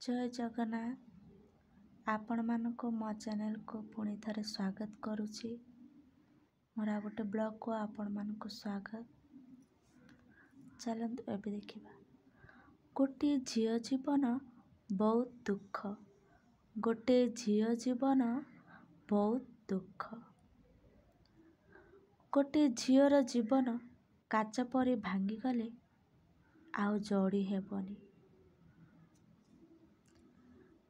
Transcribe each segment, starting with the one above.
जय जगन्नाथ आपण मानक मो चैनल को पुणी थरे स्वागत करुछि। मोरा गोटे ब्लॉग को आपण मानक स्वागत। चलंतु एबे देखिबा। गोटे झियो जीवन बहुत दुख, गोटे झियो जीवन बहुत दुख। गोटे झियोर जीवन काच परी भांगी गले आउ जोड़ी हेबनी।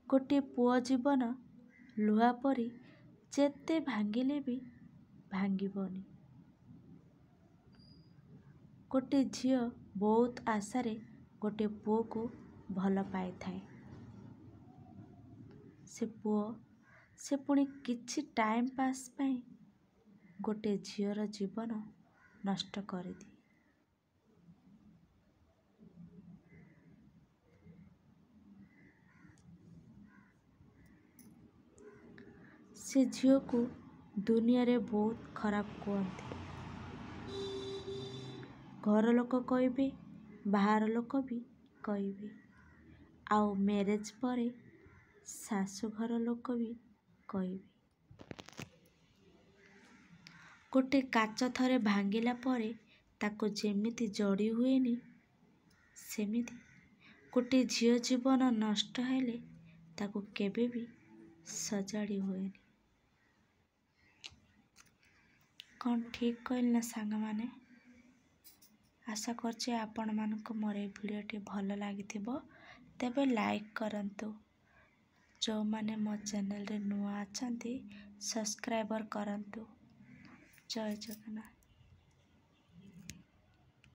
गोटे पुओ जीवन लुहा परी जेते भांगिले भी भांगिबनी। गोटे झियो बहुत आशारे गोटे पुओ को भल पाई थाए। से पुओ से पुणी किछि टाइम पास पाई गोटे झियोर जीवन नष्ट कर दिए। से झियो को दुनिया रे बहुत खराब कहते। घर लोक कहबे, बाहर लोक भी कहबे, आउ मैरेज परे सासु घर लोक भी कहबे। गोटे काच थरे भांगिला परे ताको जेमिति जोड़ी हुएनी, सेमिति गोटे झियो जीवन नष्ट हेले ताको केबे भी सजाड़ी हुएनी। कौन ठीक कहल ना सांग माने? आशा करछे आपण मानको मोर ए भिडियोटी भल लागिथिबो। तेबे लाइक करंतु। जो माने मो चैनल रे नुआ अछंती सब्सक्राइबर करंतु। जय जगन्नाथ।